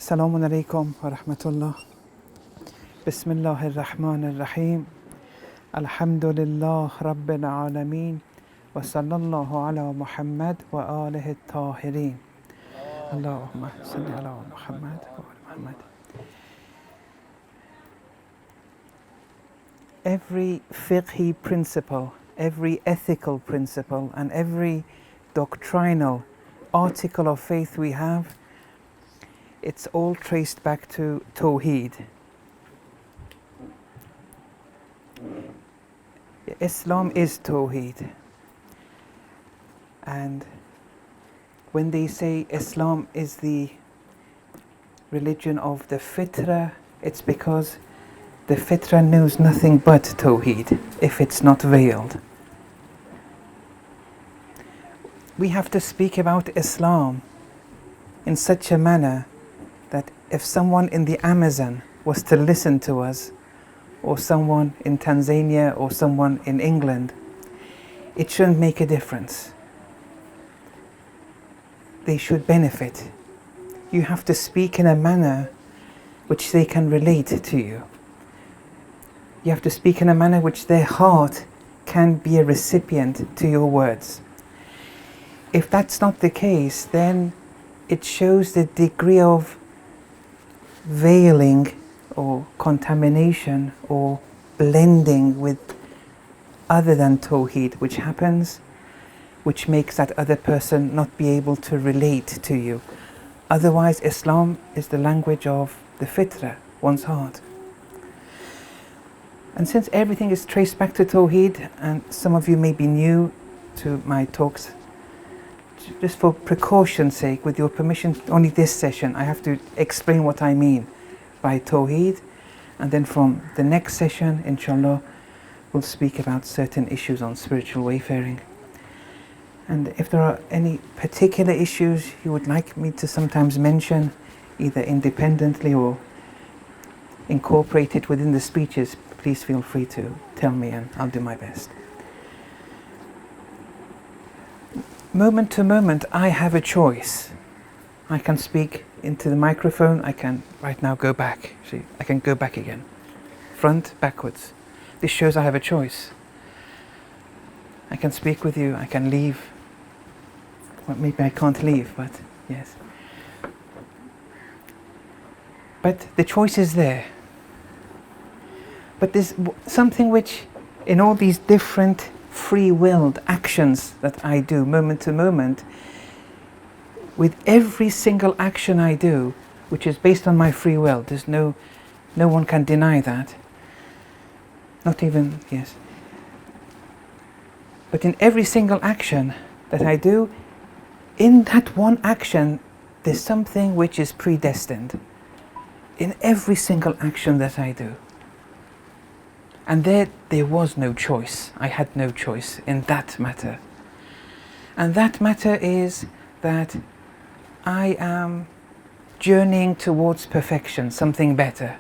Assalamu alaikum wa rahmatullah. Bismillahir Rahmanir Rahim. Alhamdulillah Rabbil Alameen. Wa sallallahu ala Muhammad wa alihi tahirin. Allahumma salli ala Muhammad wa ala Muhammad. Every fiqhi principle, every ethical principle, and every doctrinal article of faith we have, it's all traced back to Tawheed. Islam is Tawheed. And when they say Islam is the religion of the fitrah, it's because the fitrah knows nothing but Tawheed, if it's not veiled. We have to speak about Islam in such a manner that if someone in the Amazon was to listen to us, or someone in Tanzania, or someone in England, it shouldn't make a difference. They should benefit. You have to speak in a manner which they can relate to you. You have to speak in a manner which their heart can be a recipient to your words. If that's not the case, then it shows the degree of veiling or contamination or blending with other than Tawheed, which happens, which makes that other person not be able to relate to you. Otherwise, Islam is the language of the fitrah, one's heart. And since everything is traced back to Tawheed, and some of you may be new to my talks, just for precaution's sake, with your permission, only this session, I have to explain what I mean by Tawheed, and then from the next session, inshallah, we'll speak about certain issues on spiritual wayfaring. And if there are any particular issues you would like me to sometimes mention, either independently or incorporated within the speeches, please feel free to tell me and I'll do my best. Moment to moment, I have a choice. I can speak into the microphone, I can right now go back. See, I can go back again. Front, backwards. This shows I have a choice. I can speak with you, I can leave. Well, maybe I can't leave, but yes. But the choice is there. But there's something which, in all these different free-willed actions that I do moment to moment, with every single action I do, which is based on my free will, there's no one can deny that. Not even, yes. But in every single action that I do, in that one action, there's something which is predestined. In every single action that I do. And there was no choice. I had no choice in that matter. And that matter is that I am journeying towards perfection, something better.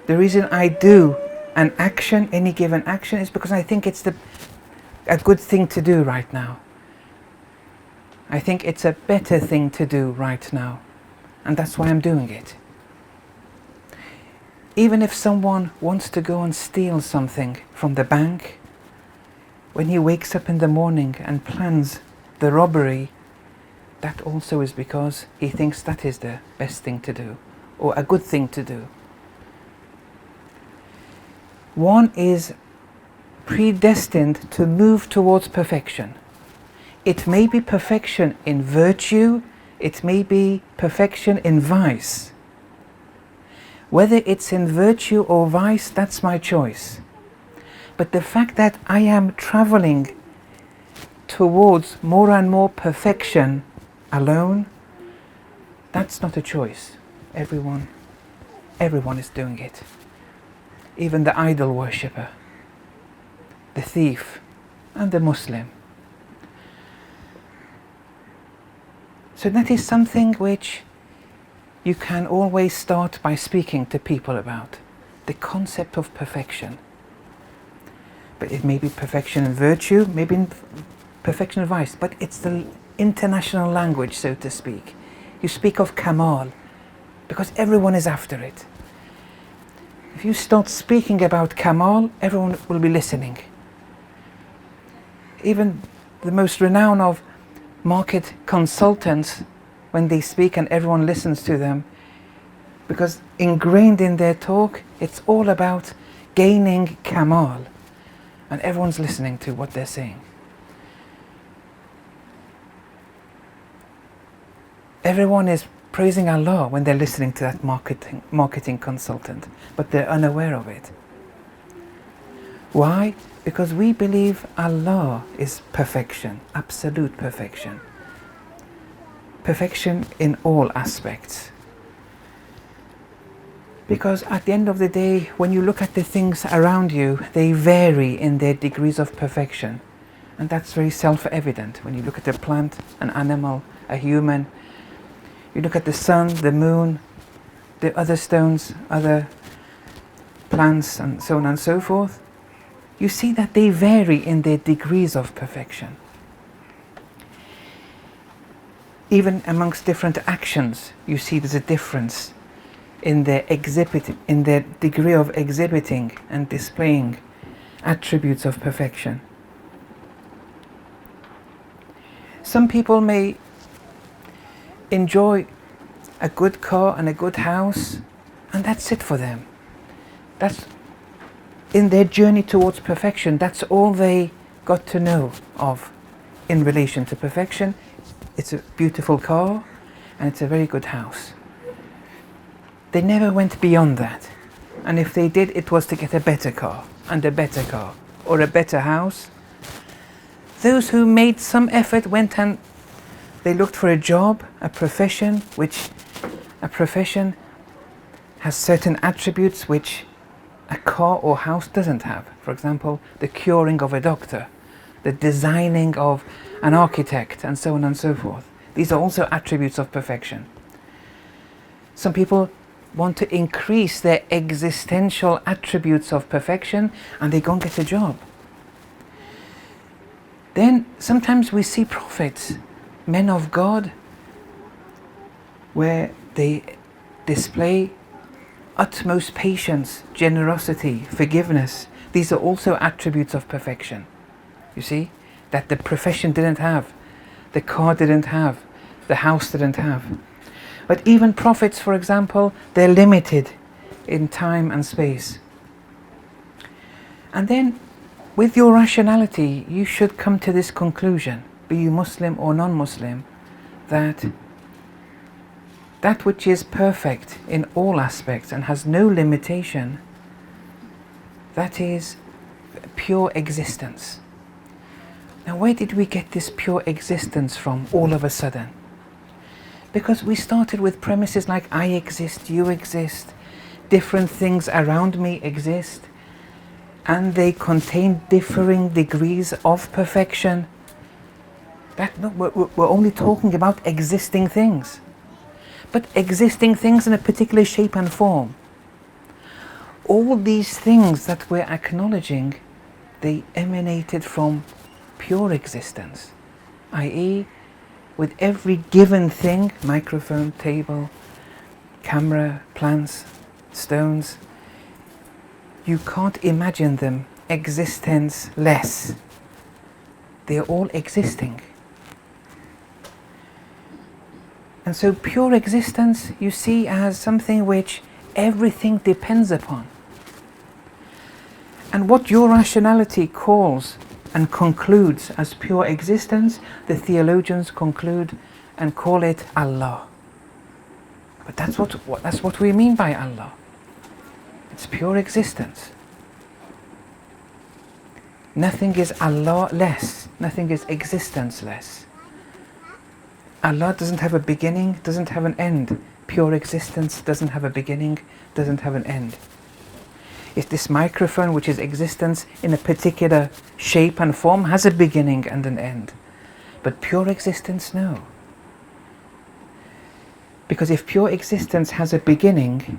The reason I do an action, any given action, is because I think it's a good thing to do right now. I think it's a better thing to do right now. And that's why I'm doing it. Even if someone wants to go and steal something from the bank, when he wakes up in the morning and plans the robbery, that also is because he thinks that is the best thing to do, or a good thing to do. One is predestined to move towards perfection. It may be perfection in virtue, it may be perfection in vice. Whether it's in virtue or vice, that's my choice. But the fact that I am traveling towards more and more perfection alone, that's not a choice. Everyone is doing it. Even the idol worshipper, the thief, and the Muslim. So that is something which you can always start by speaking to people about. The concept of perfection. But it may be perfection in virtue, maybe in perfection in vice, but it's the international language, so to speak. You speak of Kamal, because everyone is after it. If you start speaking about Kamal, everyone will be listening. Even the most renowned of market consultants, when they speak and everyone listens to them, because ingrained in their talk, it's all about gaining Kamal, and everyone's listening to what they're saying. Everyone is praising Allah when they're listening to that marketing consultant, but they're unaware of it. Why? Because we believe Allah is perfection, absolute perfection. Perfection in all aspects. Because at the end of the day, when you look at the things around you, they vary in their degrees of perfection. And that's very self-evident. When you look at a plant, an animal, a human, you look at the sun, the moon, the other stones, other plants, and so on and so forth, you see that they vary in their degrees of perfection. Even amongst different actions, you see there's a difference in their degree of exhibiting and displaying attributes of perfection. Some people may enjoy a good car and a good house, and that's it for them. That's in their journey towards perfection. That's all they got to know of in relation to perfection. It's a beautiful car and it's a very good house. They never went beyond that, and if they did, it was to get a better car and a better car or a better house. Those who made some effort went and they looked for a job, a profession has certain attributes which a car or house doesn't have. For example, the curing of a doctor, the designing of an architect, and so on and so forth. These are also attributes of perfection. Some people want to increase their existential attributes of perfection, and they go and get a job. Then sometimes we see prophets, men of God, where they display utmost patience, generosity, forgiveness. These are also attributes of perfection. You see, that the profession didn't have, the car didn't have, the house didn't have. But even prophets, for example, they're limited in time and space. And then, with your rationality, you should come to this conclusion, be you Muslim or non-Muslim, that which is perfect in all aspects and has no limitation, that is pure existence. Now, where did we get this pure existence from all of a sudden? Because we started with premises like I exist, you exist, different things around me exist, and they contain differing degrees of perfection. We're only talking about existing things. But existing things in a particular shape and form. All these things that we're acknowledging, they emanated from pure existence, i.e., with every given thing, microphone, table, camera, plants, stones, you can't imagine them existence-less. They're all existing. And so pure existence you see as something which everything depends upon. And what your rationality calls and concludes as pure existence, the theologians conclude and call it Allah. But that's what we mean by Allah. It's pure existence. Nothing is Allah less. Nothing is existence less. Allah doesn't have a beginning, doesn't have an end. Pure existence doesn't have a beginning, doesn't have an end. It's this microphone, which is existence in a particular shape and form, has a beginning and an end. But pure existence, no. Because if pure existence has a beginning,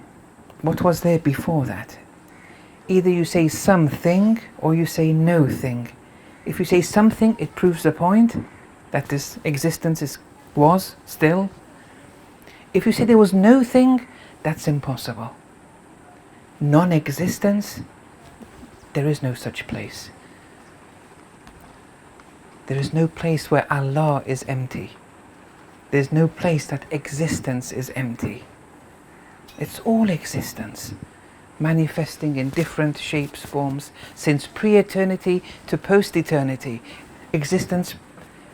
what was there before that? Either you say something or you say no thing. If you say something, it proves the point that this existence was still. If you say there was no thing, that's impossible. Non-existence, there is no such place. There is no place where Allah is empty. There's no place that existence is empty. It's all existence, manifesting in different shapes, forms, since pre-eternity to post-eternity. Existence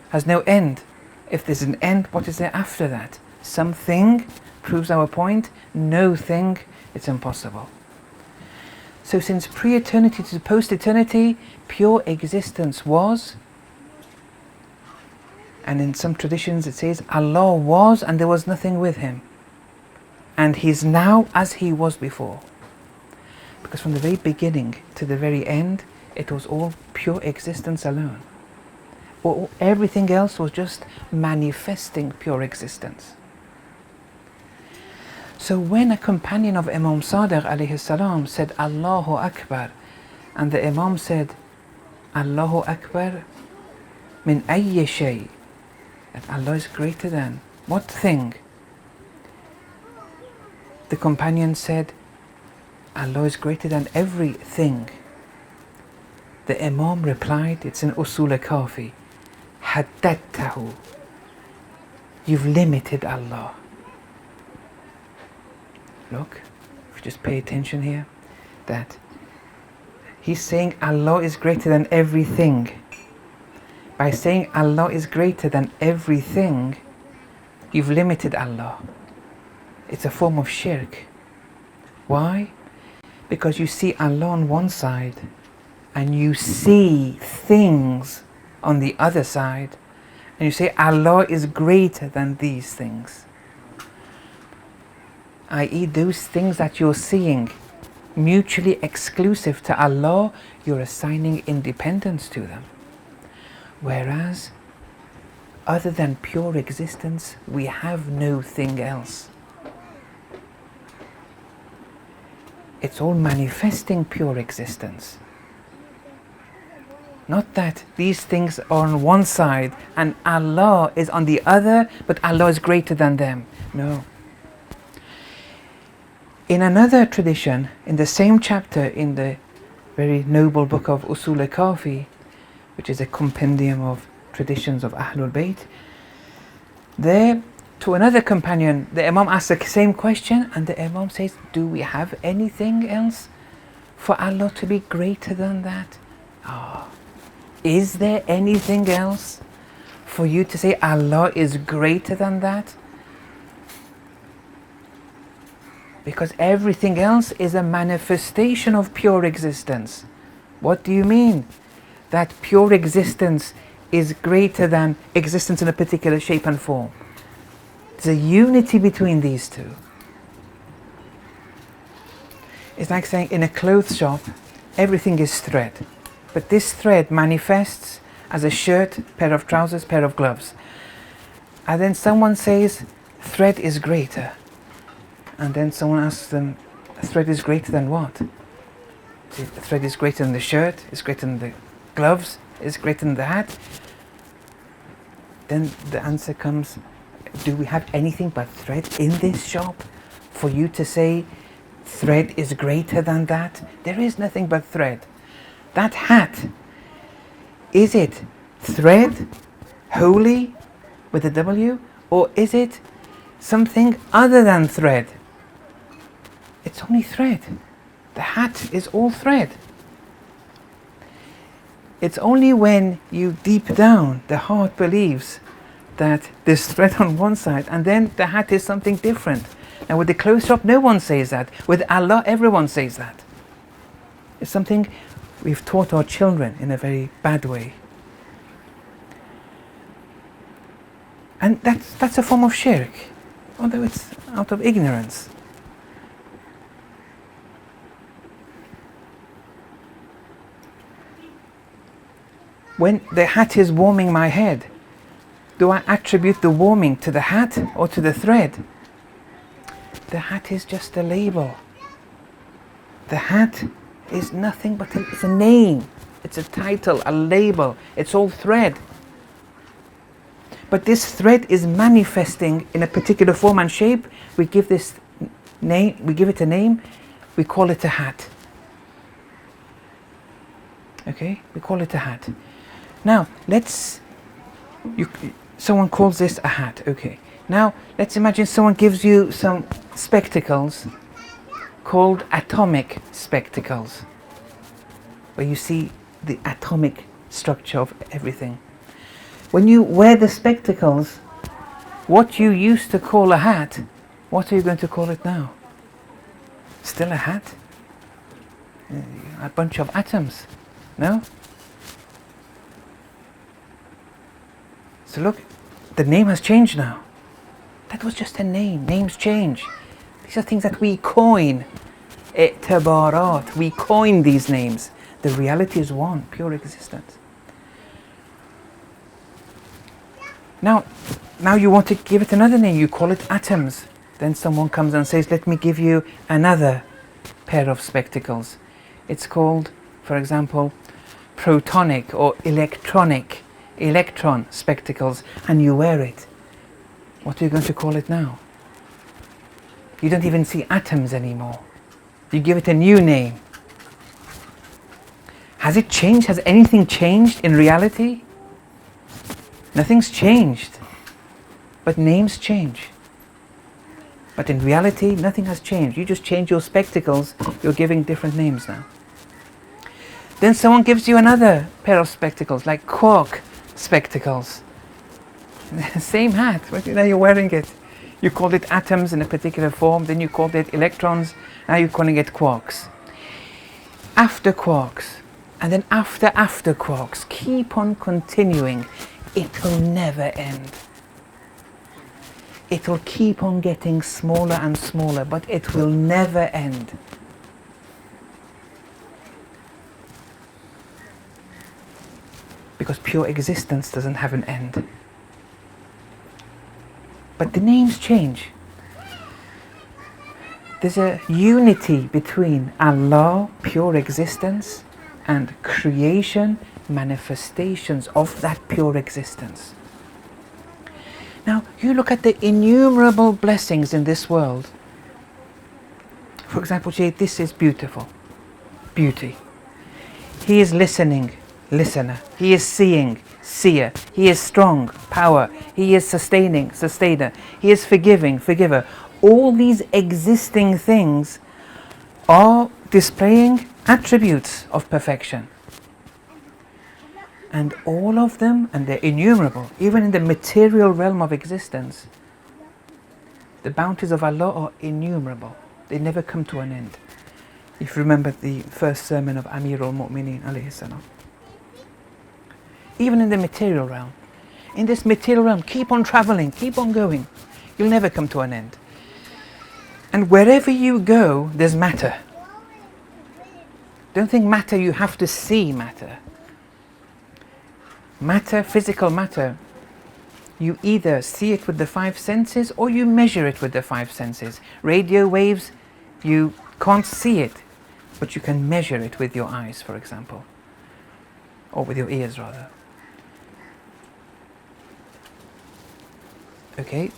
has no end. If there's an end, what is there after that? Something proves our point. No thing, it's impossible. So since pre-eternity to post-eternity, pure existence was, and in some traditions it says Allah was and there was nothing with him, and he's now as he was before. Because from the very beginning to the very end, it was all pure existence alone. Everything else was just manifesting pure existence. So when a companion of Imam Sadiq alayhi salam said Allahu Akbar, and the Imam said Allahu Akbar min ayyi shay, that Allah is greater than what thing? The companion said Allah is greater than everything. The Imam replied, it's in Usul al-Kafi, Haddadtahu, you've limited Allah. Look, if you just pay attention here, that he's saying Allah is greater than everything. By saying Allah is greater than everything, you've limited Allah. It's a form of shirk. Why? Because you see Allah on one side and you see things on the other side, and you say Allah is greater than these things, i.e. those things that you're seeing mutually exclusive to Allah, you're assigning independence to them. Whereas other than pure existence, we have no thing else. It's all manifesting pure existence. Not that these things are on one side and Allah is on the other, but Allah is greater than them. No. In another tradition, in the same chapter in the very noble book of Usul al-Kafi, which is a compendium of traditions of Ahlul Bayt, there, to another companion, the Imam asks the same question, and the Imam says, do we have anything else for Allah to be greater than that? Is there anything else for you to say Allah is greater than that? Because everything else is a manifestation of pure existence. What do you mean? That pure existence is greater than existence in a particular shape and form. There's a unity between these two. It's like saying in a clothes shop, everything is thread. But this thread manifests as a shirt, pair of trousers, pair of gloves. And then someone says, thread is greater. And then someone asks them, thread is greater than what? The thread is greater than the shirt, is greater than the gloves, is greater than the hat. Then the answer comes, do we have anything but thread in this shop for you to say thread is greater than that? There is nothing but thread. That hat, is it thread, holy, with a W, or is it something other than thread? It's only thread. The hat is all thread. It's only when you deep down, the heart believes that there's thread on one side and then the hat is something different. And with the clothes shop, no one says that. With Allah, everyone says that. It's something we've taught our children in a very bad way. And that's a form of shirk, although it's out of ignorance. When the hat is warming my head, do I attribute the warming to the hat or to the thread? The hat is just a label. The hat is nothing but it's a name, it's a title, a label, it's all thread. But this thread is manifesting in a particular form and shape. We give this name, we give it a name, we call it a hat. Okay, we call it a hat. Now, someone calls this a hat, okay. Now, let's imagine someone gives you some spectacles called atomic spectacles, where you see the atomic structure of everything. When you wear the spectacles, what you used to call a hat, what are you going to call it now? Still a hat? A bunch of atoms, no? So look, the name has changed now. That was just a name. Names change. These are things that we coin. I'tibarat. We coin these names. The reality is one, pure existence. Now you want to give it another name. You call it atoms. Then someone comes and says, let me give you another pair of spectacles. It's called, for example, protonic or electron spectacles, and you wear it. What are you going to call it now? You don't even see atoms anymore. You give it a new name. Has it changed? Has anything changed in reality? Nothing's changed. But names change. But in reality, nothing has changed. You just change your spectacles, you're giving different names now. Then someone gives you another pair of spectacles, like quark spectacles. Same hat, but now you're wearing it. You called it atoms in a particular form, then you called it electrons, now you're calling it quarks. After quarks, and then after quarks, keep on continuing. It will never end. It will keep on getting smaller and smaller, but it will never end. Because pure existence doesn't have an end. But the names change. There's a unity between Allah, pure existence, and creation, manifestations of that pure existence. Now, you look at the innumerable blessings in this world. For example, this is beautiful. Beauty. He is listening, listener. He is seeing, seer. He is strong, power. He is sustaining, sustainer. He is forgiving, forgiver. All these existing things are displaying attributes of perfection. And all of them, and they're innumerable, even in the material realm of existence, the bounties of Allah are innumerable. They never come to an end. If you remember the first sermon of Amir al-Mu'mineen alayhi salam. Even in the material realm. In this material realm, keep on traveling, keep on going. You'll never come to an end. And wherever you go, there's matter. Don't think matter, you have to see matter. Matter, physical matter, you either see it with the five senses or you measure it with the five senses. Radio waves, you can't see it, but you can measure it with your eyes, for example. Or with your ears, rather. Okay?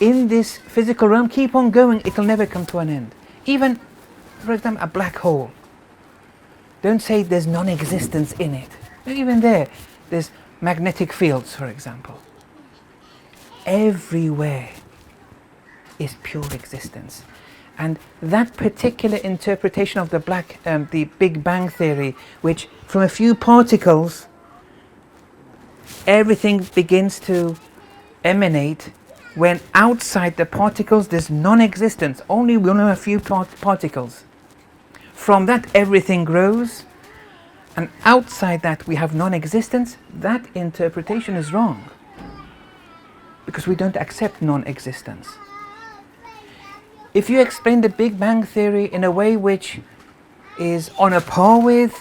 In this physical realm, keep on going, it'll never come to an end. Even, for example, a black hole. Don't say there's non-existence in it. Even there's magnetic fields, for example. Everywhere is pure existence. And that particular interpretation of the Big Bang theory, which from a few particles, everything begins to emanate, when outside the particles there's non-existence, only a few particles. From that everything grows, and outside that we have non-existence. That interpretation is wrong, because we don't accept non-existence. If you explain the Big Bang theory in a way which is on a par with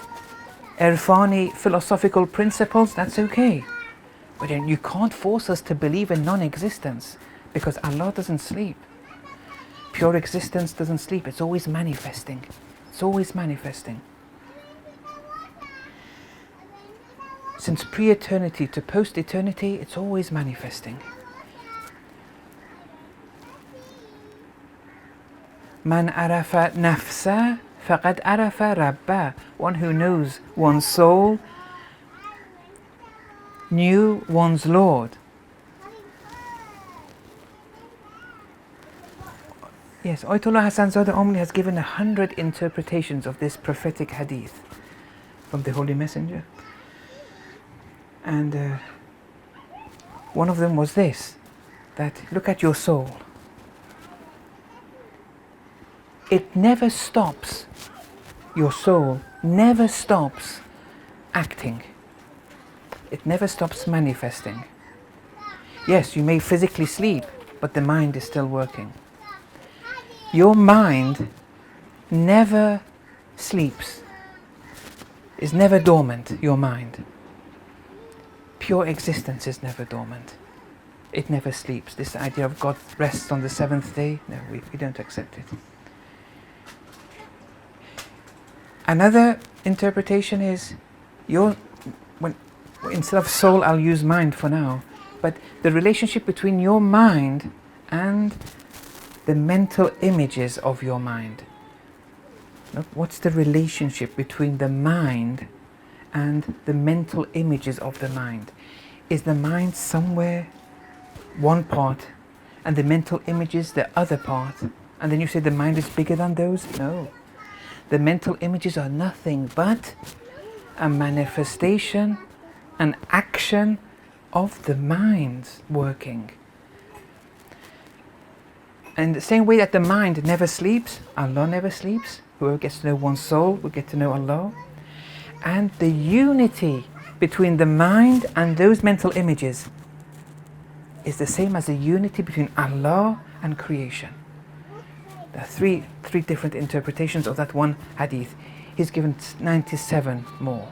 Irfani philosophical principles, that's okay. But then you can't force us to believe in non-existence, because Allah doesn't sleep. Pure existence doesn't sleep, it's always manifesting. It's always manifesting. since pre-eternity to post-eternity, it's always manifesting. Man arafa nafsa faqad arafa rabba. One who knows one's soul knew one's Lord. Yes, Ayatollah Hassan Zadeh Omri has given 100 interpretations of this prophetic hadith from the Holy Messenger. And one of them was this, that look at your soul. It never stops, your soul never stops acting. It never stops manifesting. Yes, you may physically sleep, but the mind is still working. Your mind never sleeps, is never dormant, your mind. Pure existence is never dormant. It never sleeps. This idea of God rests on the seventh day, no, we don't accept it. Another interpretation is, instead of soul, I'll use mind for now, but the relationship between your mind and the mental images of your mind. What's the relationship between the mind and the mental images of the mind? Is the mind somewhere, one part, and the mental images the other part? And then you say the mind is bigger than those? No. The mental images are nothing but a manifestation, an action of the mind's working. And the same way that the mind never sleeps, Allah never sleeps. Whoever gets to know one's soul will get to know Allah. And the unity between the mind and those mental images is the same as the unity between Allah and creation. There are three different interpretations of that one hadith. He's given 97 more.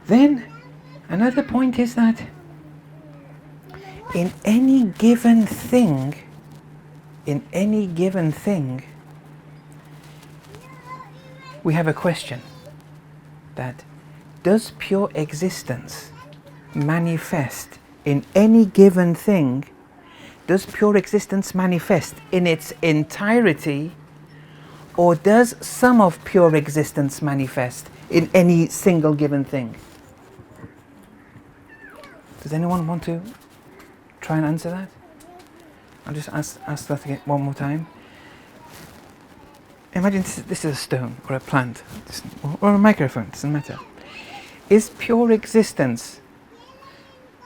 Then another point is that in any given thing, we have a question that does pure existence manifest in any given thing? Does pure existence manifest in its entirety, or does some of pure existence manifest in any single given thing? Does anyone want to try and answer that? I'll just ask that again one more time. Imagine this is a stone or a plant or a microphone, doesn't matter. Is pure existence,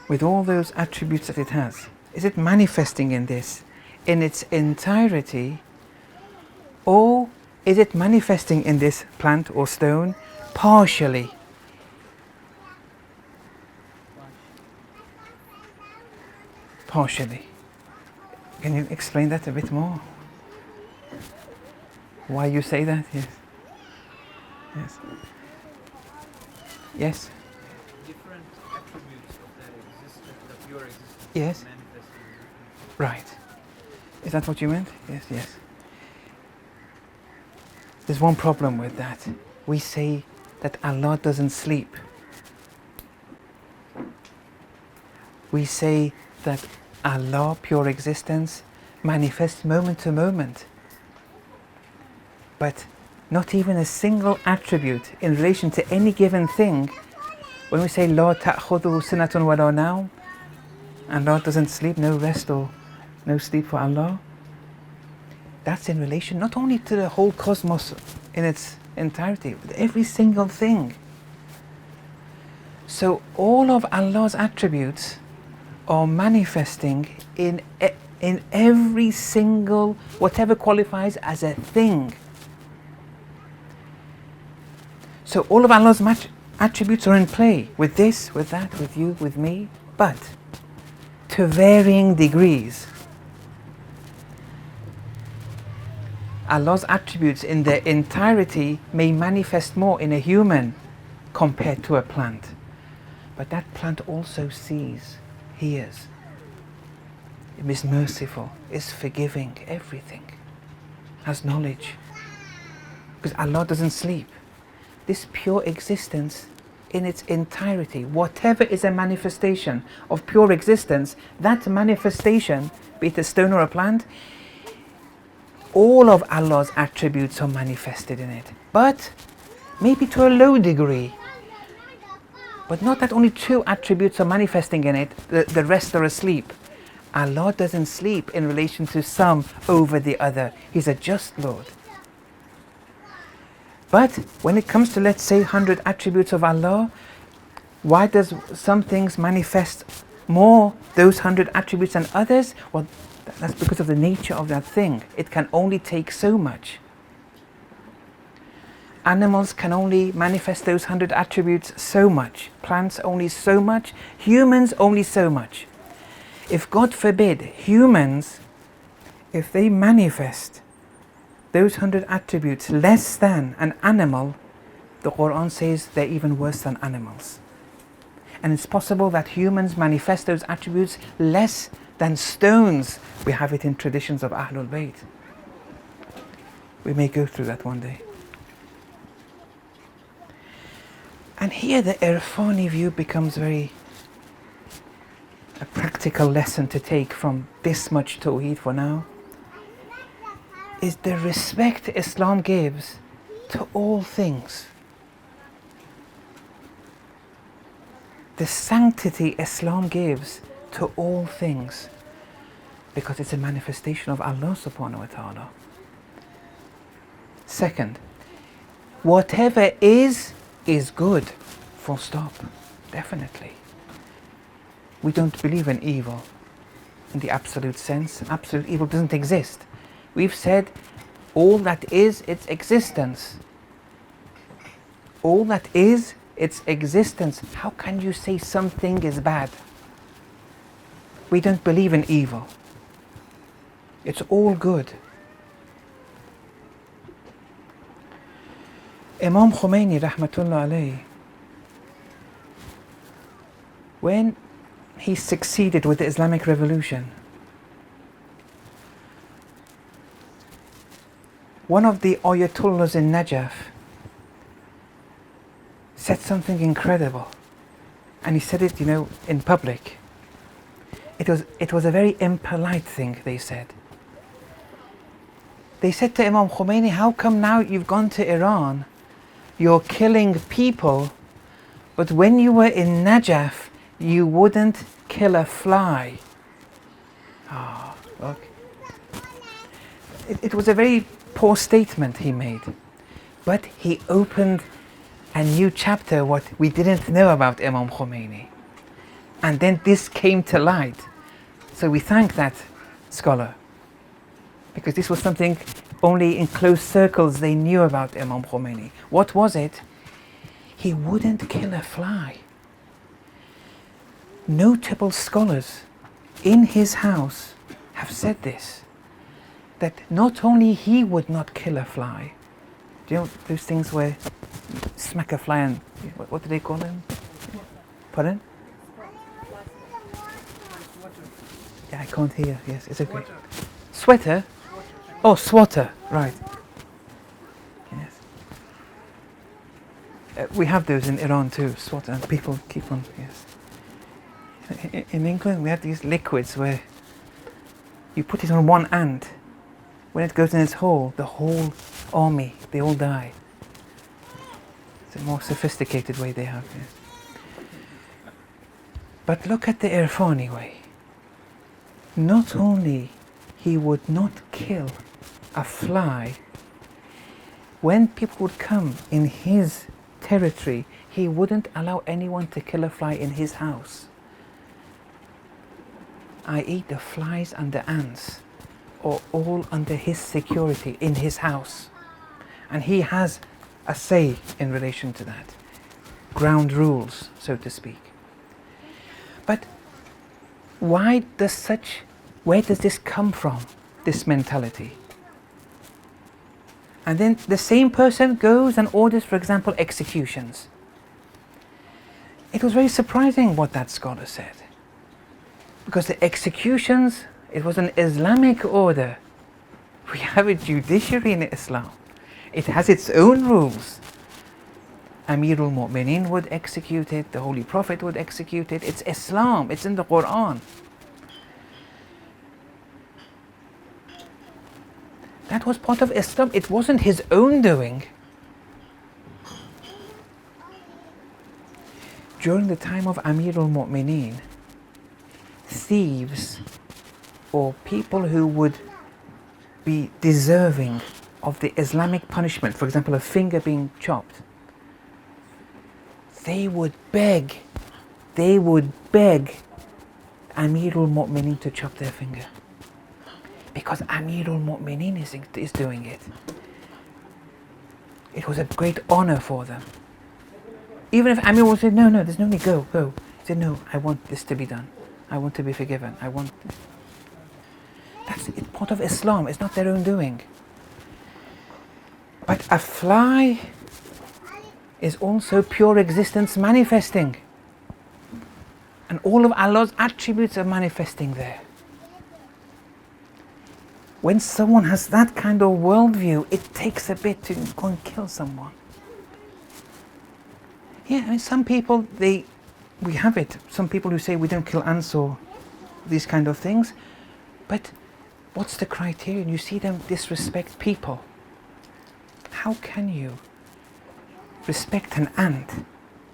with all those attributes that it has, is it manifesting in this in its entirety, or is it manifesting in this plant or stone partially? Partially. Can you explain that a bit more? Why you say that? Yes. Yes. Yes. Different attributes of that existence, the pure existence. Yes. Manifesting. Right. Is that what you meant? Yes, yes. There's one problem with that. We say that Allah doesn't sleep. We say that Allah, pure existence, manifests moment to moment. But not even a single attribute in relation to any given thing. When we say La ta'khudhuhu sinatun wa la nawm, Allah doesn't sleep, no rest or no sleep for Allah, that's in relation not only to the whole cosmos in its entirety, but every single thing. So all of Allah's attributes are manifesting in every single, whatever qualifies as a thing. So all of Allah's attributes are in play, with this, with that, with you, with me, but to varying degrees. Allah's attributes in their entirety may manifest more in a human compared to a plant. But that plant also sees, hears, is merciful, is forgiving, everything, has knowledge. Because Allah doesn't sleep. this pure existence in its entirety. Whatever is a manifestation of pure existence, that manifestation, be it a stone or a plant, all of Allah's attributes are manifested in it. But maybe to a low degree. But not that only 2 attributes are manifesting in it, the rest are asleep. Allah doesn't sleep in relation to some over the other. He's a just Lord. But when it comes to, let's say, 100 attributes of Allah, why does some things manifest more, those 100 attributes, than others? Well, that's because of the nature of that thing. It can only take so much. Animals can only manifest those 100 attributes so much. Plants only so much. Humans only so much. If, God forbid, humans, if they manifest those 100 attributes less than an animal, the Quran says they're even worse than animals. And it's possible that humans manifest those attributes less than stones. We have it in traditions of Ahlul Bayt. We may go through that one day. And here the Irfani view becomes a practical lesson to take from this much Tawheed for now, is the respect Islam gives to all things. The sanctity Islam gives to all things, because it's a manifestation of Allah subhanahu wa ta'ala. Second, whatever is good, full stop, definitely. We don't believe in evil in the absolute sense. Absolute evil doesn't exist. We've said all that is its existence. All that is its existence. How can you say something is bad? We don't believe in evil. It's all good. Imam Khomeini rahmatullah alayhi, when he succeeded with the Islamic Revolution, one of the Ayatollahs in Najaf said something incredible, and he said it, in public. It was a very impolite thing, they said. They said to Imam Khomeini, how come now you've gone to Iran, you're killing people, but when you were in Najaf, you wouldn't kill a fly? Look. It was a very poor statement he made, but he opened a new chapter, what we didn't know about Imam Khomeini. And then this came to light. So we thank that scholar, because this was something only in close circles they knew about Imam Khomeini. What was it? He wouldn't kill a fly. Notable scholars in his house have said this, that not only he would not kill a fly. Do you know those things where you smack a fly and, what do they call them? Pardon? Yeah, I can't hear. Yes, it's okay. Sweater? Oh, swatter, right. Yes. We have those in Iran too, swatter, and people keep on, yes. In England we have these liquids where you put it on one ant. When it goes in its hole, the whole army, they all die. It's a more sophisticated way they have, yes. But look at the Irfani way. Not only he would not kill a fly, when people would come in his territory, he wouldn't allow anyone to kill a fly in his house. I.e., the flies and the ants are all under his security in his house. And he has a say in relation to that. Ground rules, so to speak. But where does this come from, this mentality? And then the same person goes and orders, for example, executions. It was very surprising what that scholar said, because the executions, it was an Islamic order. We have a judiciary in Islam. It has its own rules. Amirul Mu'mineen would execute it, the Holy Prophet would execute it. It's Islam, it's in the Quran. That was part of Islam, it wasn't his own doing. During the time of Amirul Mu'mineen, thieves or people who would be deserving of the Islamic punishment, for example a finger being chopped, they would beg Amirul Mu'mineen to chop their finger. Because Amirul Mu'mineen is doing it. It was a great honor for them. Even if Amir would say, no, there's no need, go. He said, no, I want this to be done. I want to be forgiven. That's it, part of Islam. It's not their own doing. But a fly is also pure existence manifesting. And all of Allah's attributes are manifesting there. When someone has that kind of worldview, it takes a bit to go and kill someone. Yeah, I mean, some people, we have it. Some people who say we don't kill ants or these kind of things. But what's the criterion? You see them disrespect people. How can you respect an ant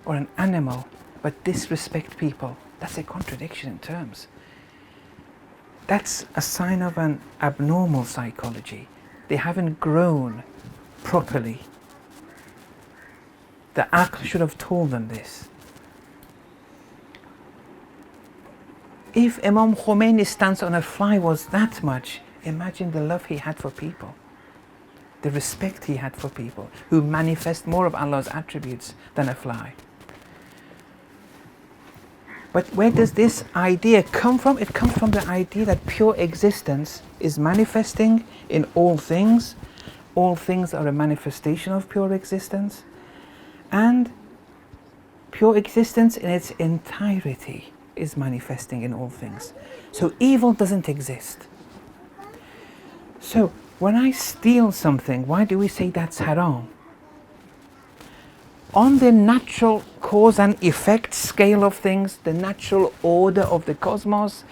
or an animal but disrespect people? That's a contradiction in terms. That's a sign of an abnormal psychology. They haven't grown properly. The Aql should have told them this. If Imam Khomeini's stance on a fly was that much, imagine the love he had for people, the respect he had for people who manifest more of Allah's attributes than a fly. But where does this idea come from? It comes from the idea that pure existence is manifesting in all things. All things are a manifestation of pure existence. And pure existence in its entirety is manifesting in all things. So evil doesn't exist. So when I steal something, why do we say that's haram? On the natural cause and effect scale of things, the natural order of the cosmos,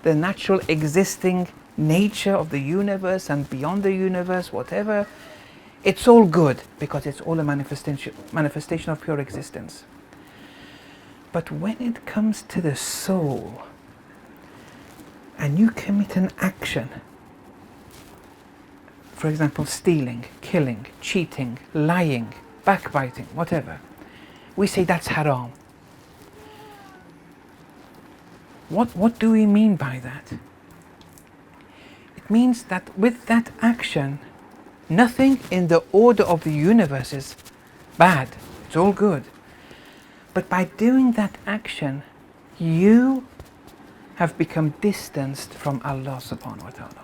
the natural existing nature of the universe and beyond the universe, whatever, it's all good because it's all a manifestation of pure existence. But when it comes to the soul and you commit an action, for example, stealing, killing, cheating, lying, backbiting, whatever, we say that's haram. What do we mean by that? It means that with that action, nothing in the order of the universe is bad. It's all good. But by doing that action, you have become distanced from Allah subhanahu wa ta'ala.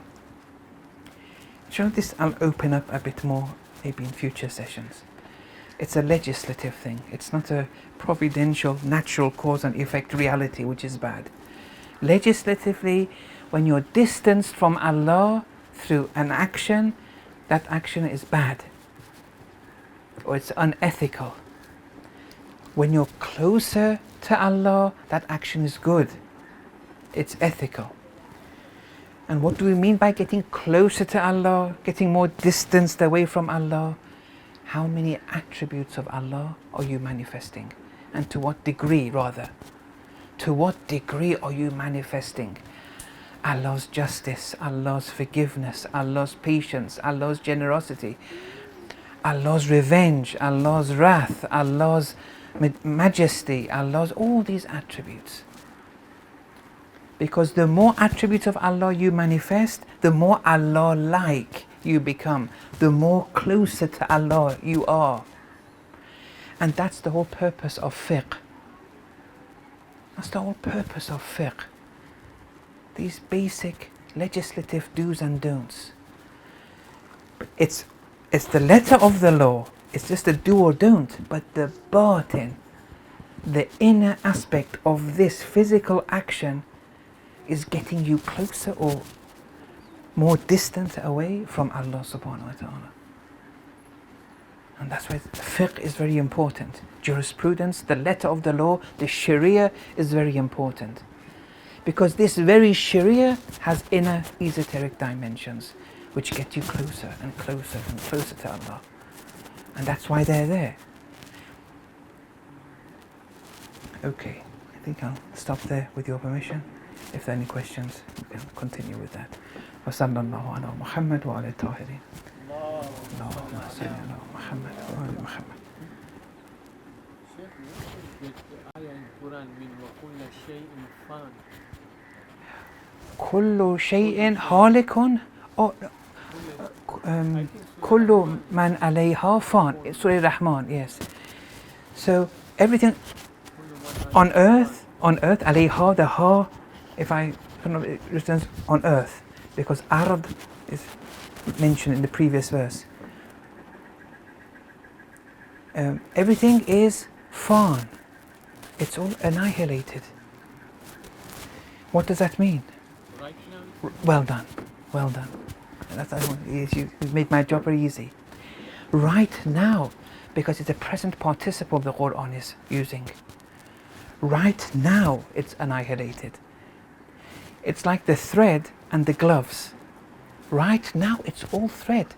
Inshallah, this I'll open up a bit more maybe in future sessions. It's a legislative thing. It's not a providential, natural cause and effect reality which is bad. Legislatively, when you're distanced from Allah through an action, that action is bad or it's unethical. When you're closer to Allah, that action is good. It's ethical. And what do we mean by getting closer to Allah, getting more distanced away from Allah? How many attributes of Allah are you manifesting? And to what degree, rather? To what degree are you manifesting Allah's justice, Allah's forgiveness, Allah's patience, Allah's generosity, Allah's revenge, Allah's wrath, Allah's majesty, Allah's all these attributes? Because the more attributes of Allah you manifest, the more Allah-like you become, the more closer to Allah you are. And that's the whole purpose of fiqh. That's the whole purpose of fiqh. These basic legislative do's and don'ts. It's the letter of the law. It's just a do or don't. But the batin, the inner aspect of this physical action is getting you closer or more distant away from Allah subhanahu wa ta'ala. And that's why fiqh is very important. Jurisprudence, the letter of the law, the sharia is very important. Because this very sharia has inner esoteric dimensions which get you closer and closer and closer to Allah. And that's why they're there. Okay, I think I'll stop there with your permission. If there are any questions, we can continue with that. وصلى الله على محمد وعلى الطاهرين. اللهم صل على محمد وعلى محمد. كل شيء هالك كل من عليها فان. Surah Rahman, yes. So everything on earth, عليها, the ha, if I don't know, it returns on earth, because ard is mentioned in the previous verse. Everything is fan. It's all annihilated. What does that mean? Well done, well done. You've made my job very easy. Right now, because it's a present participle the Quran is using. Right now, it's annihilated. It's like the thread and the gloves. Right now, it's all thread.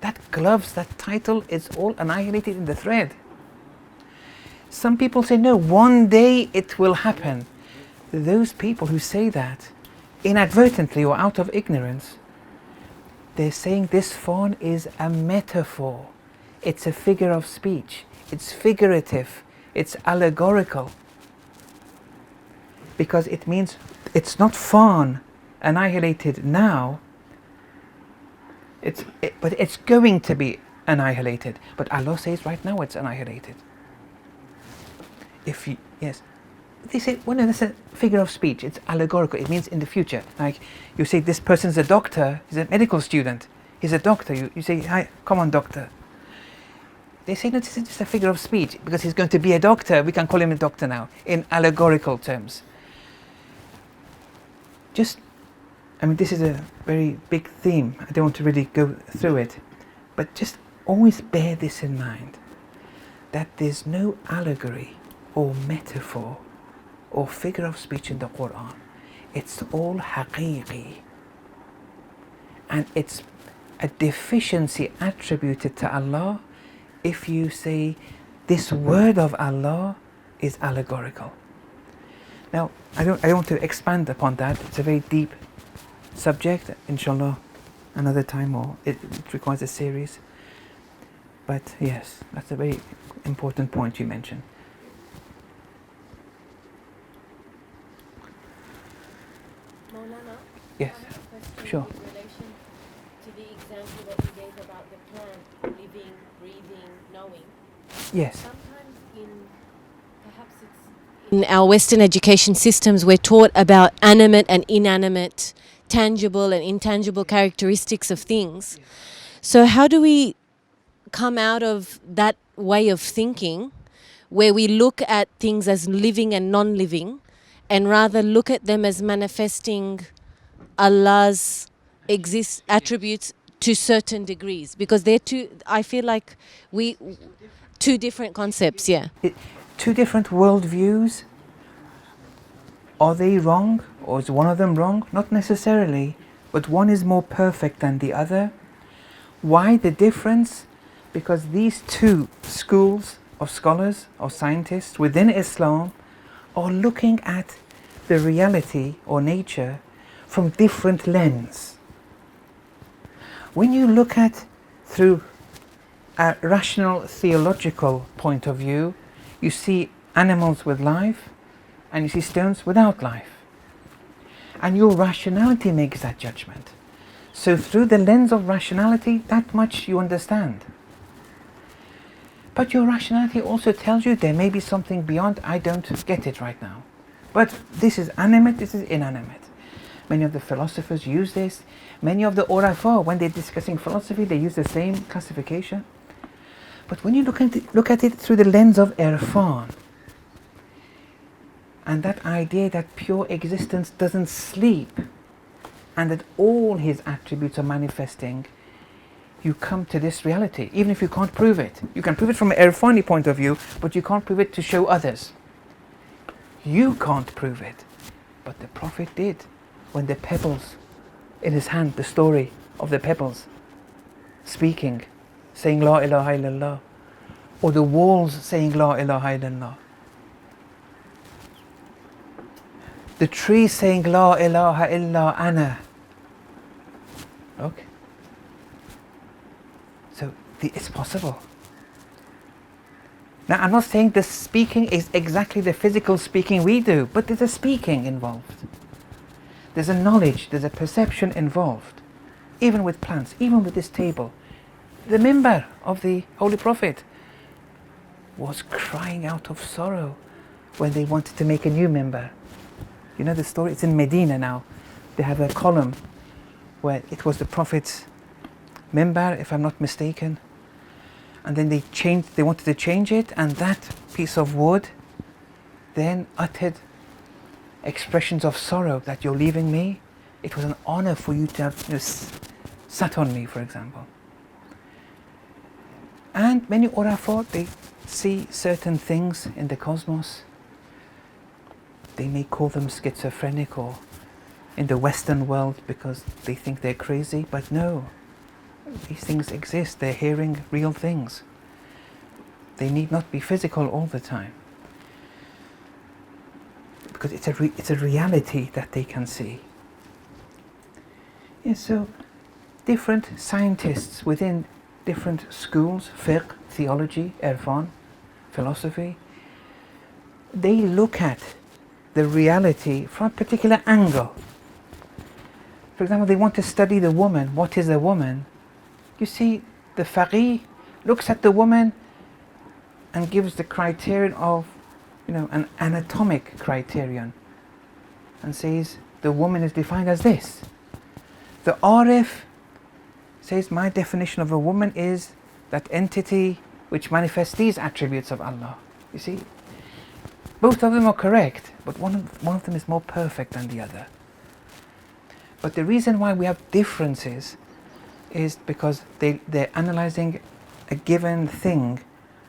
That gloves, that title is all annihilated in the thread. Some people say, no, one day it will happen. Those people who say that, inadvertently or out of ignorance, they're saying this phone is a metaphor. It's a figure of speech. It's figurative. It's allegorical. Because it means it's not fan annihilated now, but it's going to be annihilated. But Allah says right now it's annihilated. Yes. They say, well, no, that's a figure of speech. It's allegorical. It means in the future. Like you say, this person's a doctor. He's a medical student. He's a doctor. You say, hi, come on, doctor. They say, no, this is just a figure of speech because he's going to be a doctor. We can call him a doctor now in allegorical terms. This is a very big theme. I don't want to really go through it, but just always bear this in mind, that there's no allegory or metaphor or figure of speech in the Quran. It's all haqiqi. And it's a deficiency attributed to Allah if you say this word of Allah is allegorical. Now, I don't want to expand upon that. It's a very deep subject, inshallah, another time, or it requires a series. But yes, that's a very important point you mentioned. Maulana, Yes, I have a question sure. in relation to the example that you gave about the plant living, breathing, knowing. Yes. Sometimes in our Western education systems, we're taught about animate and inanimate, tangible and intangible characteristics of things. So how do we come out of that way of thinking where we look at things as living and non-living and rather look at them as manifesting Allah's attributes to certain degrees? Because they're I feel like two different concepts, yeah. Two different worldviews. Are they wrong, or is one of them wrong? Not necessarily, but one is more perfect than the other. Why the difference? Because these two schools of scholars or scientists within Islam are looking at the reality or nature from different lens. When you look at through a rational theological point of view, you see animals with life and you see stones without life. And your rationality makes that judgment. So through the lens of rationality, that much you understand. But your rationality also tells you there may be something beyond, I don't get it right now. But this is animate, this is inanimate. Many of the philosophers use this. Many of the Urafa, when they're discussing philosophy, they use the same classification. But when you look at it through the lens of Irfan, and that idea that pure existence doesn't sleep, and that all his attributes are manifesting, you come to this reality, even if you can't prove it. You can prove it from an Irfani point of view, but you can't prove it to show others. You can't prove it, but the Prophet did. When the pebbles in his hand, the story of the pebbles speaking, saying La ilaha illallah, or the walls saying La ilaha illallah, the tree saying La ilaha illa ana. Okay. So it's possible. Now, I'm not saying the speaking is exactly the physical speaking we do, but there's a speaking involved. There's a knowledge, there's a perception involved. Even with plants, even with this table. The minbar of the Holy Prophet was crying out of sorrow when they wanted to make a new minbar. You know the story? It's in Medina now. They have a column where it was the Prophet's minbar, if I'm not mistaken. And then they wanted to change it, and that piece of wood then uttered expressions of sorrow that you're leaving me. It was an honor for you to have sat on me, for example. And many urafat, they see certain things in the cosmos. They may call them schizophrenic or in the Western world because they think they're crazy, but no. These things exist, they're hearing real things. They need not be physical all the time. Because it's a reality that they can see. Yeah, so different scientists within different schools, fiqh, theology, irfan, philosophy, they look at the reality from a particular angle. For example, they want to study the woman. What is a woman? You see, the faqih looks at the woman and gives the criterion of, an anatomic criterion, and says the woman is defined as this. The arif says my definition of a woman is that entity which manifests these attributes of Allah. You see, both of them are correct, but one of them is more perfect than the other. But the reason why we have differences is because they're analyzing a given thing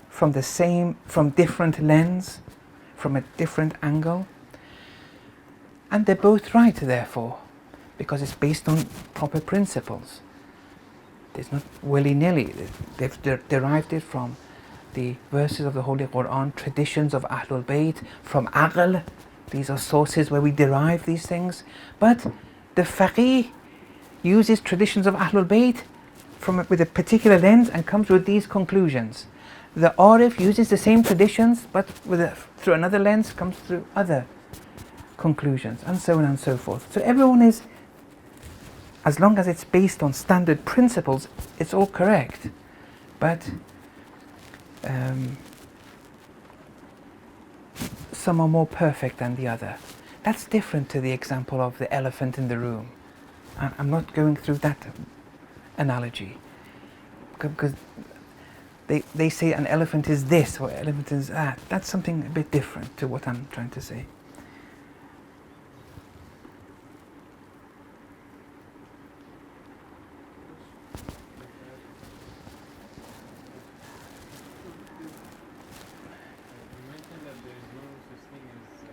from different lens, from a different angle. And they're both right, therefore, because it's based on proper principles. It's not willy-nilly. They've derived it from the verses of the Holy Quran, traditions of Ahlul Bayt, from aql. These are sources where we derive these things. But the faqih uses traditions of Ahlul Bayt with a particular lens and comes with these conclusions. The arif uses the same traditions, but through another lens comes through other conclusions, and so on and so forth. So everyone is, as long as it's based on standard principles, it's all correct. But some are more perfect than the other. That's different to the example of the elephant in the room. I'm not going through that analogy, because they say an elephant is this or elephant is that. That's something a bit different to what I'm trying to say. You mentioned that there is no such thing as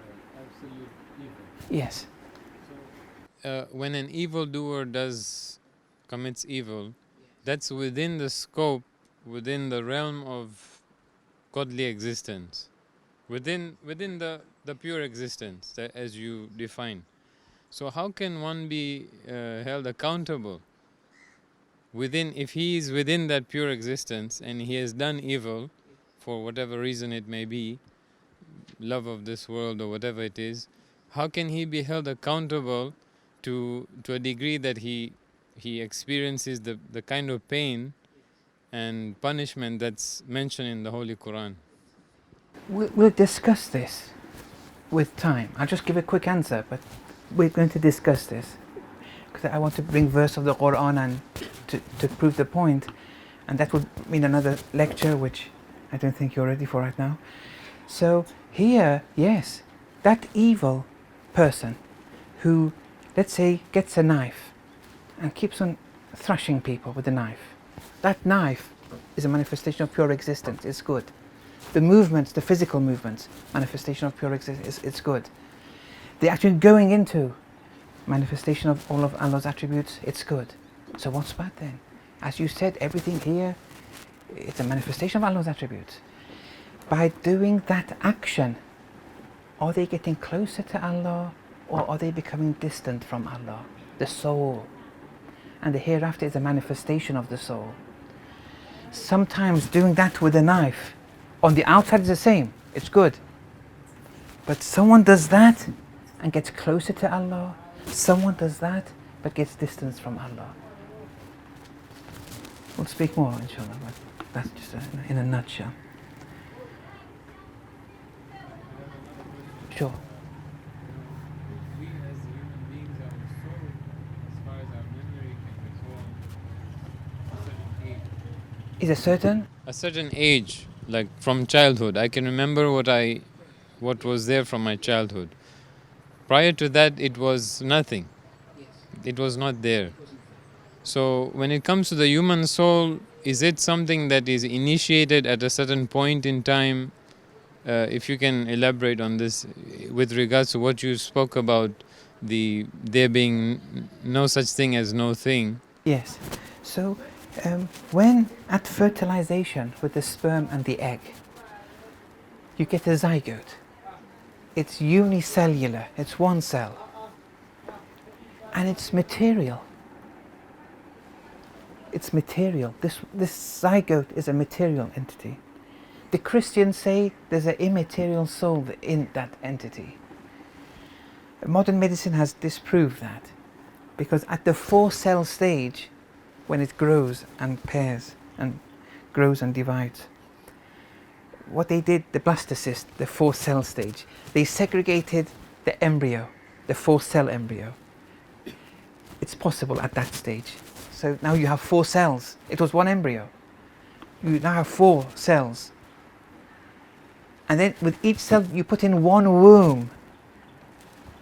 absolute evil. Yes. When an evildoer commits evil, that's within the scope, within the realm of godly existence, within the pure existence as you define. So how can one be held accountable if he is within that pure existence and he has done evil for whatever reason it may be, love of this world or whatever it is? How can he be held accountable to a degree that he experiences the kind of pain and punishment that's mentioned in the Holy Quran? We'll discuss this with time. I'll just give a quick answer, but we're going to discuss this because I want to bring verse of the Quran and to prove the point, and that would mean another lecture, which I don't think you're ready for right now. So here, yes, that evil person who, let's say, gets a knife and keeps on thrashing people with the knife, That knife is a manifestation of pure existence, it's good. The movements, the physical movements, manifestation of pure existence, it's good. The actually going into manifestation of all of Allah's attributes, it's good. So what's bad then? As you said, everything here, it's a manifestation of Allah's attributes. By doing that action, are they getting closer to Allah, or are they becoming distant from Allah? The soul. And the hereafter is a manifestation of the soul. Sometimes doing that with a knife, on the outside is the same, it's good. But someone does that and gets closer to Allah. Someone does that but gets distance from Allah. We'll speak more, inshallah, but that's just in a nutshell. Sure. We as human beings, our soul, as far as our memory can recall, Is a certain? a certain age, like from childhood, I can remember what was there from my childhood. Prior to that, it was nothing. It was not there. So when it comes to the human soul, is it something that is initiated at a certain point in time? If you can elaborate on this with regards to what you spoke about, there being no such thing as no thing. Yes. So when at fertilization with the sperm and the egg, you get a zygote. It's unicellular, it's one cell. And it's material. It's material. This zygote is a material entity. The Christians say there's an immaterial soul in that entity. Modern medicine has disproved that, because at the 4-cell stage, when it grows and pairs and grows and divides, what they did, the blastocyst, the 4-cell stage, they segregated the embryo, the 4-cell embryo. It's possible at that stage. So now you have 4 cells. It was one embryo. You now have 4 cells. And then with each cell you put in one womb.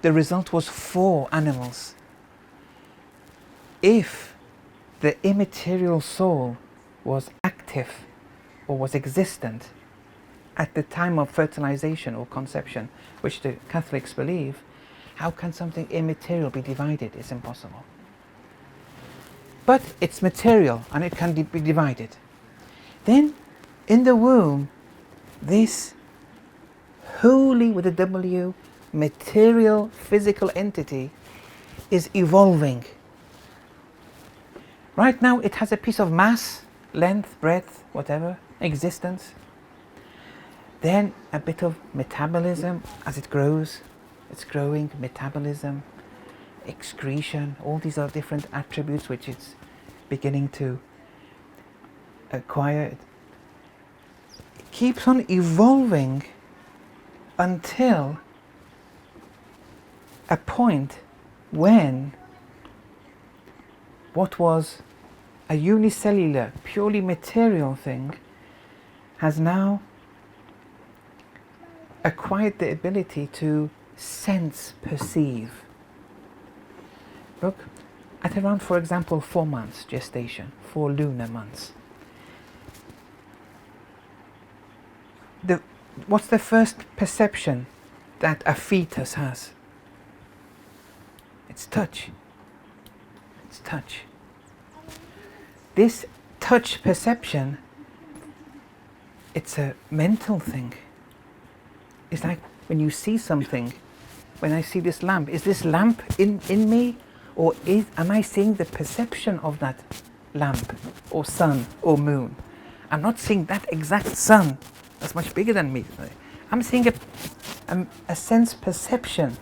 The result was 4 animals. If the immaterial soul was active or was existent at the time of fertilization or conception, which the Catholics believe, how can something immaterial be divided? It's impossible. But it's material and it can be divided. Then in the womb, this holy, with a W, material physical entity is evolving. Right now it has a piece of mass, length, breadth, whatever, existence. Then a bit of metabolism as it grows. It's growing, metabolism, excretion, all these are different attributes which it's beginning to acquire. It keeps on evolving until a point when what was a unicellular, purely material thing has now acquired the ability to sense, perceive. Look, at around, for example, 4 months gestation, 4 lunar months. What's the first perception that a fetus has? It's touch. It's touch. This touch perception, it's a mental thing. It's like when you see something, when I see this lamp, is this lamp in me? Or am I seeing the perception of that lamp, or sun, or moon? I'm not seeing that exact sun, that's much bigger than me. I'm seeing a sense perception.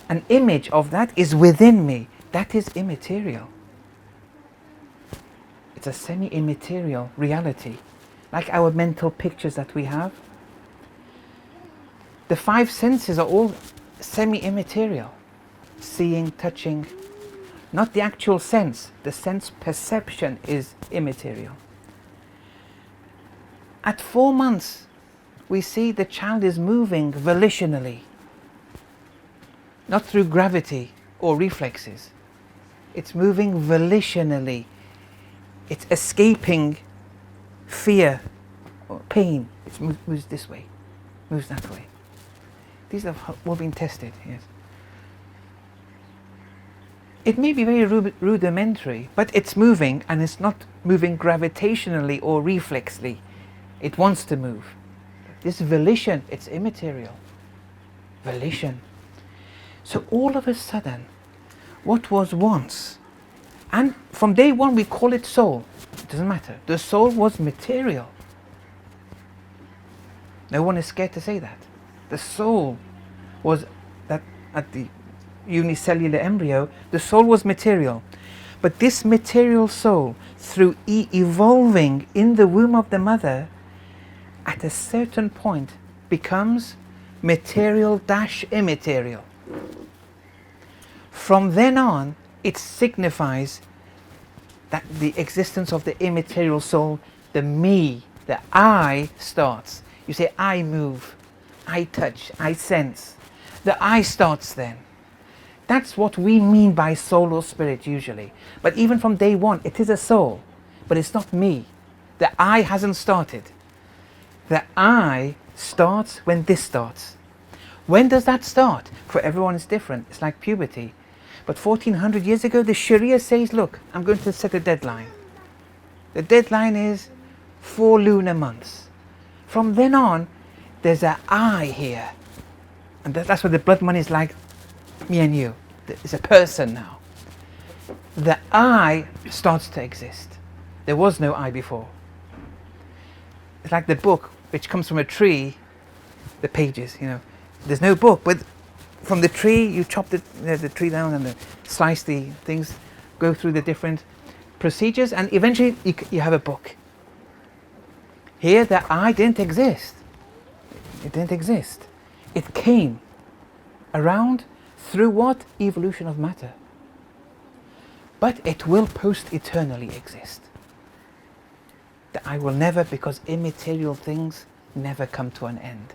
An image of that is within me. That is immaterial. It's a semi-immaterial reality, like our mental pictures that we have. The 5 senses are all semi-immaterial. Seeing, touching, not the actual sense. The sense perception is immaterial. At 4 months, we see the child is moving volitionally, not through gravity or reflexes. It's moving volitionally. It's escaping fear or pain. It moves this way, moves that way. These have all been tested, yes. It may be very rudimentary, but it's moving, and it's not moving gravitationally or reflexly. It wants to move. This volition, it's immaterial. Volition. So all of a sudden, what was once, and from day one we call it soul. It doesn't matter. The soul was material. No one is scared to say that. The soul was that at the unicellular embryo, the soul was material. But this material soul, through evolving in the womb of the mother, at a certain point becomes material-immaterial. From then on, it signifies that the existence of the immaterial soul, the me, the I, starts. You say, I move, I touch, I sense. The I starts then. That's what we mean by soul or spirit usually. But even from day one, it is a soul, but it's not me. The I hasn't started. The I starts when this starts. When does that start? For everyone it's different. It's like puberty. But 1400 years ago, the Sharia says, look, I'm going to set a deadline. The deadline is 4 lunar months. From then on, there's an I here. And that's what the blood money is like, me and you. It's a person now. The I starts to exist. There was no I before. It's like the book, which comes from a tree, the pages, you know. There's no book, but from the tree, you chop the tree down and slice the things, go through the different procedures, and eventually you have a book. Here, the I didn't exist. It didn't exist. It came around through what? Evolution of matter. But it will post-eternally exist. The I will never, because immaterial things never come to an end.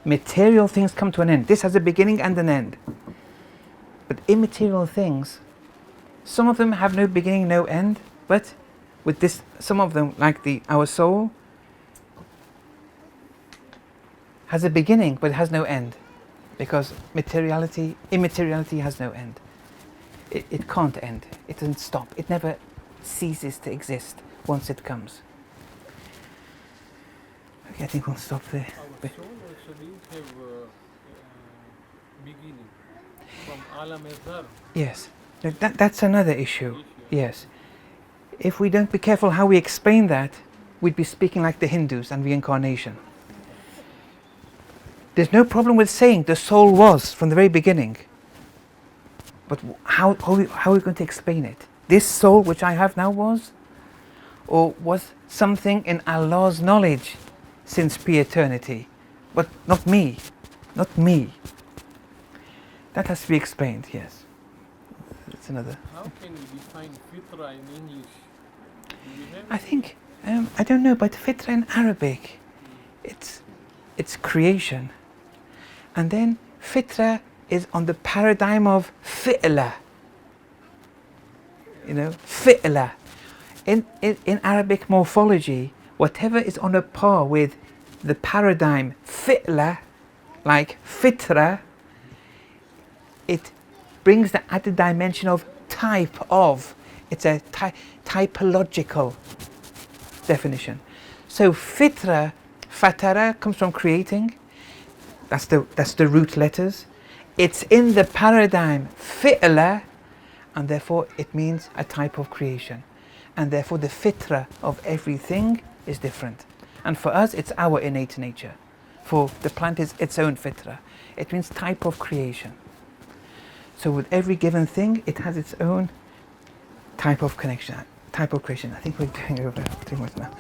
Material things come to an end. This has a beginning and an end. But immaterial things, some of them have no beginning, no end, but with this, some of them, like our soul, has a beginning, but it has no end. Because immateriality has no end. It can't end. It doesn't stop. It never ceases to exist once it comes. Okay, I think we'll stop there. Our soul also didn't have beginning from Alam Azhar. Yes, that's another issue. Yes. If we don't be careful how we explain that, we'd be speaking like the Hindus and reincarnation. There's no problem with saying the soul was from the very beginning. But how are we going to explain it? This soul which I have now was? Or was something in Allah's knowledge since pre-eternity? But not me. Not me. That has to be explained, yes. It's another. How can we define fitra in English? Do we have I think, I don't know, but fitra in Arabic, it's creation. And then fitra is on the paradigm of fi'la. You know, fi'la. In Arabic morphology, whatever is on a par with the paradigm fi'la, like fitra, it brings the added dimension of type of. It's a typological definition. So fitra, fatara comes from creating. That's the root letters. It's in the paradigm fi'la, and therefore it means a type of creation. And therefore the fitra of everything is different. And for us, it's our innate nature. For the plant, is its own fitra. It means type of creation. So with every given thing, it has its own type of connection, type of creation. I think we're doing over too much now.